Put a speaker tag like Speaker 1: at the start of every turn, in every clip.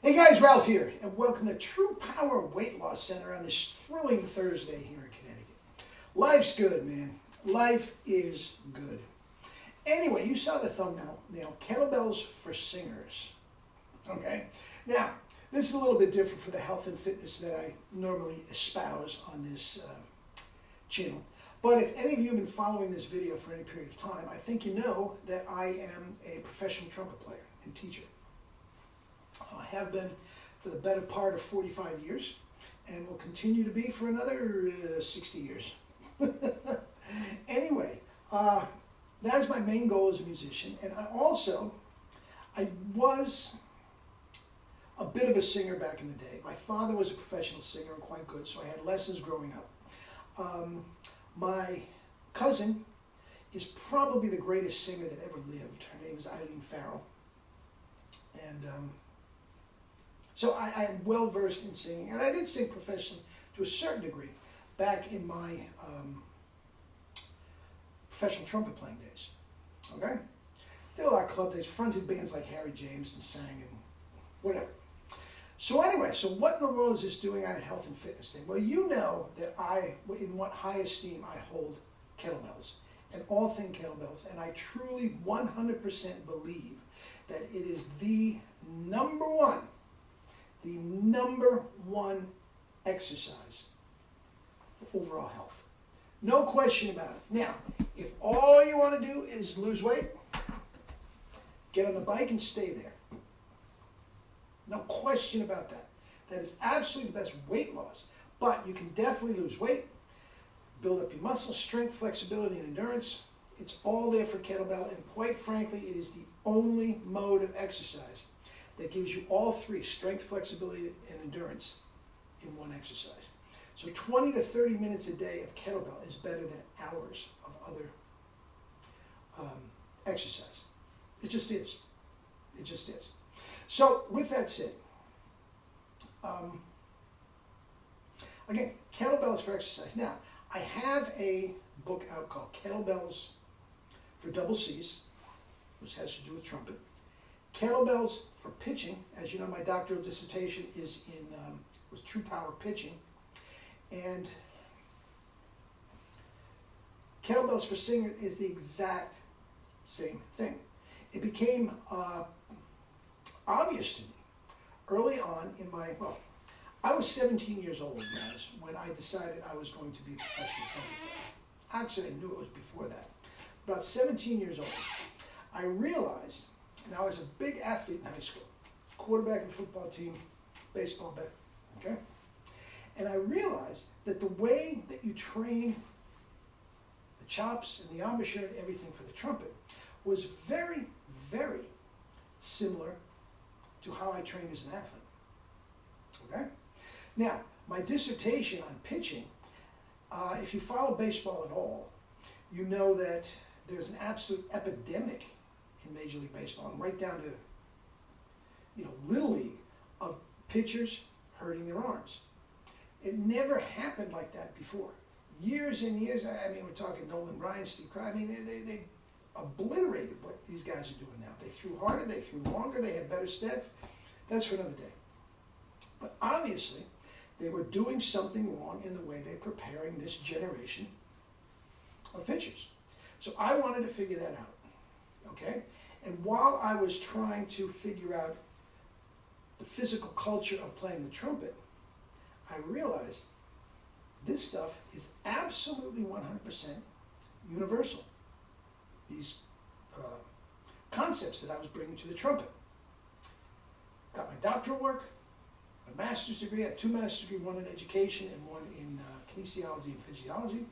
Speaker 1: Hey guys, Ralph here, and welcome to True Power Weight Loss Center on this thrilling Thursday here in Connecticut. Life's good, man. Life is good. Anyway, you saw the thumbnail, Kettlebells for Singers. Okay? Now, this is a little bit different for the health and fitness that I normally espouse on this channel. But if any of you have been following this video for any period of time, I think you know that I am a professional trumpet player and teacher. I have been for the better part of 45 years and will continue to be for another 60 years. Anyway, that is my main goal as a musician, and I was a bit of a singer back in the day. My father was a professional singer and quite good, so I had lessons growing up. My cousin is probably the greatest singer that ever lived. Her name is Eileen Farrell. And so I am well versed in singing, and I did sing professionally to a certain degree back in my professional trumpet playing days. Okay? Did a lot of club days, fronted bands like Harry James and sang and whatever. So anyway, so what in the world is this doing on a health and fitness thing? Well, you know that in what high esteem I hold kettlebells and all things kettlebells, and I truly 100% believe that it is the number one exercise for overall health. No question about it. Now, if all you want to do is lose weight, get on the bike and stay there. No question about that. That is absolutely the best weight loss. But you can definitely lose weight, build up your muscle strength, flexibility, and endurance. It's all there for kettlebell, and quite frankly, it is the only mode of exercise that gives you all three, strength, flexibility, and endurance, in one exercise. So 20 to 30 minutes a day of kettlebell is better than hours of other exercise. It just is. It just is. So with that said, again, kettlebells for exercise. Now, I have a book out called Kettlebells for Double C's, which has to do with trumpet. Kettlebells for pitching. As you know, my doctoral dissertation was True Power Pitching. And Kettlebells for Singers is the exact same thing. It became obvious to me early on in I was 17 years old, guys, when I decided I was going to be a professional trumpet player. Actually, I knew it was before that. About 17 years old, I realized, and I was a big athlete in high school, quarterback in the football team, baseball bet, okay? And I realized that the way that you train the chops and the embouchure and everything for the trumpet was very, very similar to how I trained as an athlete, okay? Now, my dissertation on pitching, if you follow baseball at all, you know that there's an absolute epidemic in Major League Baseball, and right down to, Little League, of pitchers hurting their arms. It never happened like that before. Years and years, we're talking Nolan Ryan, Steve Cry, they obliterated what these guys are doing now. They threw harder, they threw longer, they had better stats. That's for another day. But obviously, they were doing something wrong in the way they're preparing this generation of pitchers. So I wanted to figure that out, okay? And while I was trying to figure out the physical culture of playing the trumpet, I realized this stuff is absolutely 100% universal. These concepts that I was bringing to the trumpet. Got my doctoral work, my master's degree. I had 2 master's degrees, one in education and one in kinesiology and physiology.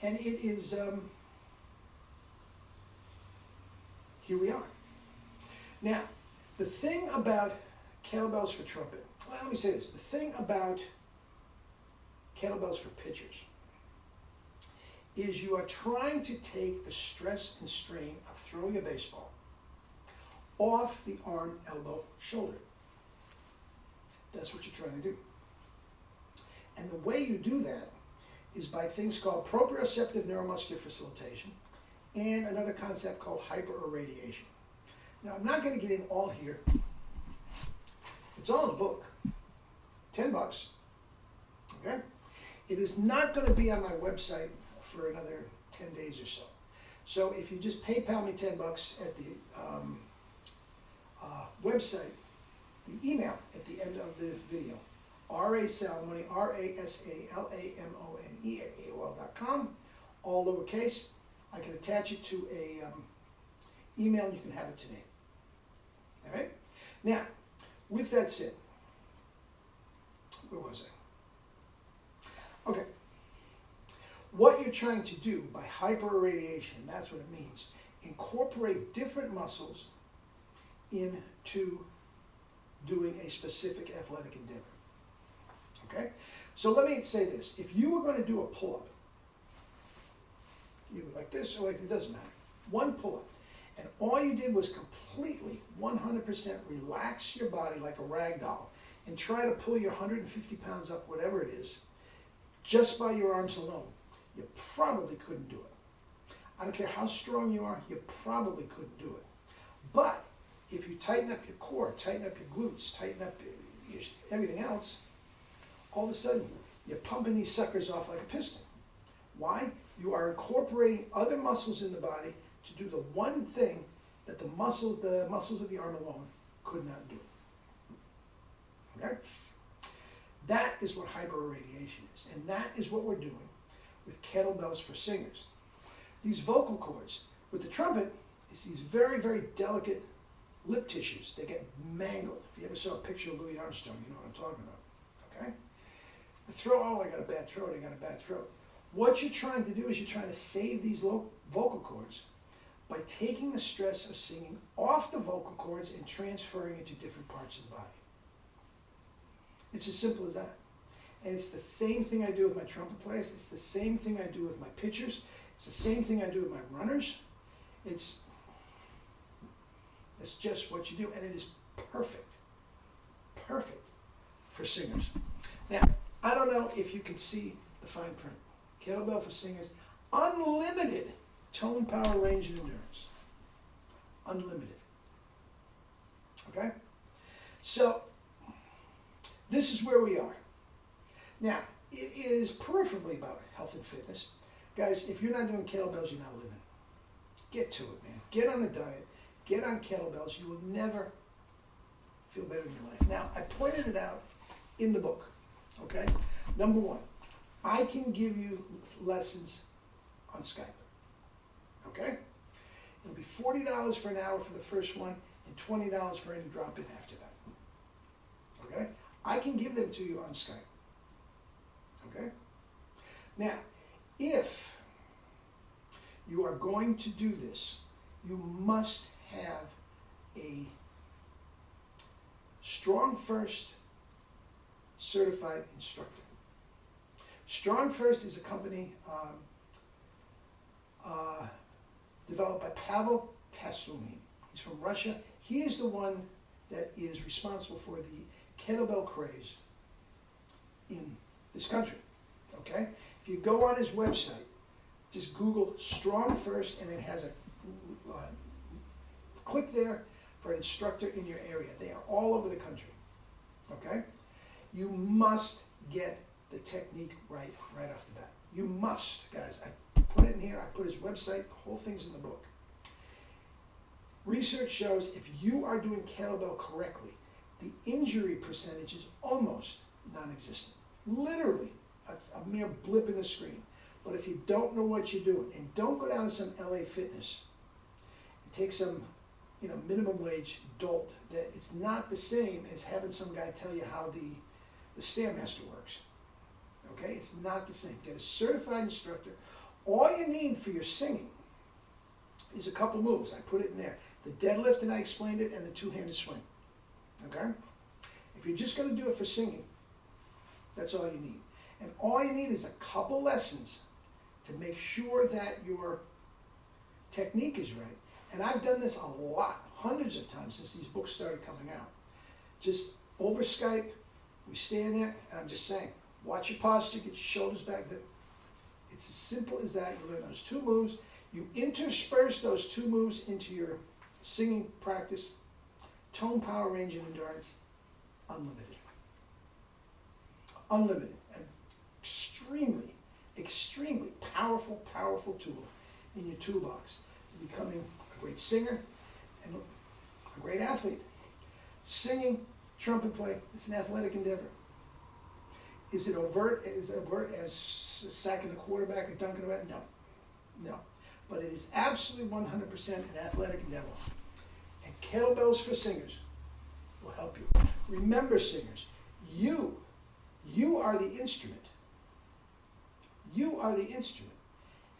Speaker 1: And it is, here we are. Now, the thing about kettlebells for trumpet, let me say this, the thing about kettlebells for pitchers is you are trying to take the stress and strain of throwing a baseball off the arm, elbow, shoulder. That's what you're trying to do. And the way you do that is by things called proprioceptive neuromuscular facilitation and another concept called hyperirradiation. Now, I'm not going to get in all here It's all in the book. $10. Okay? It is not going to be on my website for another 10 days or so. So if you just PayPal me $10 at the website, the email at the end of the video, rasalamone, RASALAMONE at AOL.com, all lowercase. I can attach it to a email and you can have it today. All right? Now, with that said, where was I? Okay. What you're trying to do by hyperradiation, that's what it means, incorporate different muscles into doing a specific athletic endeavor. Okay? So let me say this. If you were going to do a pull-up, either like this or like it doesn't matter, one pull-up, and all you did was completely 100% relax your body like a rag doll and try to pull your 150 pounds up, whatever it is, just by your arms alone, you probably couldn't do it. I don't care how strong you are, you probably couldn't do it. But if you tighten up your core, tighten up your glutes, tighten up everything else, all of a sudden you're pumping these suckers off like a piston. Why? You are incorporating other muscles in the body to do the one thing that the muscles of the arm alone could not do. Okay? That is what hyperradiation is, and that is what we're doing with Kettlebells for Singers. These vocal cords, with the trumpet, it's these very, very delicate lip tissues. They get mangled. If you ever saw a picture of Louis Armstrong, you know what I'm talking about. Okay? The throat, oh, I got a bad throat, I got a bad throat. What you're trying to do is you're trying to save these vocal cords by taking the stress of singing off the vocal cords and transferring it to different parts of the body. It's as simple as that. And it's the same thing I do with my trumpet players. It's the same thing I do with my pitchers. It's the same thing I do with my runners. It's just what you do, and it is perfect. Perfect for singers. Now, I don't know if you can see the fine print. Kettlebell for Singers, unlimited tone, power, range, and endurance. Unlimited. Okay? So, this is where we are. Now, it is peripherally about health and fitness. Guys, if you're not doing kettlebells, you're not living. Get to it, man. Get on the diet. Get on kettlebells. You will never feel better in your life. Now, I pointed it out in the book. Okay? Number one, I can give you lessons on Skype. Okay? It'll be $40 for an hour for the first one and $20 for any drop-in after that. Okay? I can give them to you on Skype. Okay? Now, if you are going to do this, you must have a Strong First certified instructor. Strong First is a company developed by Pavel Taslumin. He's from Russia. He is the one that is responsible for the kettlebell craze in this country. Okay? If you go on his website, just Google Strong First, and it has a click there for an instructor in your area. They are all over the country. Okay? You must get the technique right off the bat. You must, guys. I put it in here. I put his website. The whole thing's in the book. Research shows if you are doing kettlebell correctly, the injury percentage is almost non-existent. Literally, a mere blip in the screen. But if you don't know what you're doing, and don't go down to some LA Fitness and take some, minimum wage dolt, that it's not the same as having some guy tell you how the Stairmaster works. Okay? It's not the same. Get a certified instructor. All you need for your singing is a couple moves. I put it in there. The deadlift, and I explained it, and the two-handed swing. Okay? If you're just going to do it for singing, that's all you need. And all you need is a couple lessons to make sure that your technique is right. And I've done this a lot, hundreds of times since these books started coming out. Just over Skype, we stand there, and I'm just saying, watch your posture, get your shoulders back. It's as simple as that. You learn those two moves. You intersperse those two moves into your singing practice, tone, power, range, and endurance. unlimited. Unlimited. An extremely, extremely powerful, powerful tool in your toolbox to becoming a great singer and a great athlete. Singing, trumpet play, it's an athletic endeavor. Is it overt as sacking the quarterback or dunking about? No. No. But it is absolutely 100% an athletic endeavor. And Kettlebells for Singers will help you. Remember, singers, you are the instrument. You are the instrument.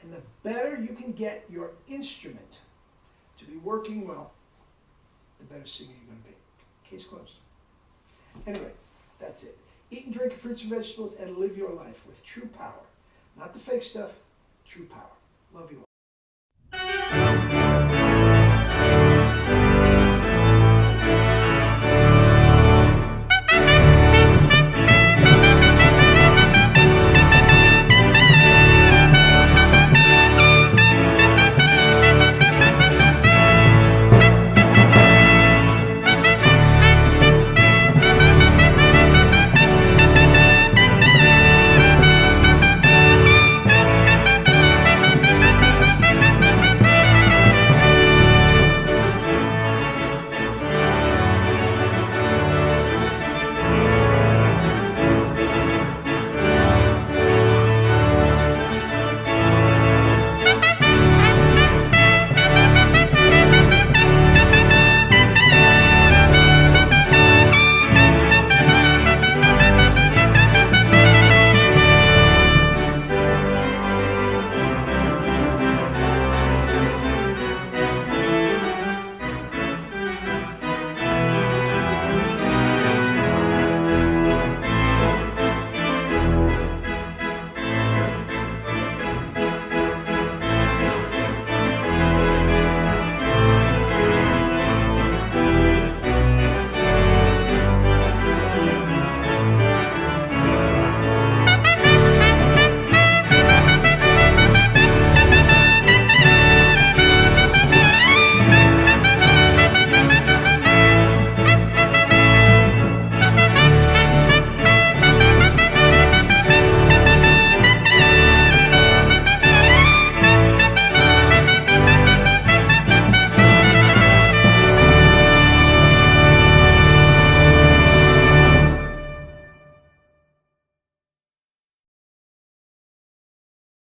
Speaker 1: And the better you can get your instrument to be working well, the better singer you're going to be. Case closed. Anyway, that's it. Eat and drink fruits and vegetables and live your life with true power. Not the fake stuff, true power. Love you all.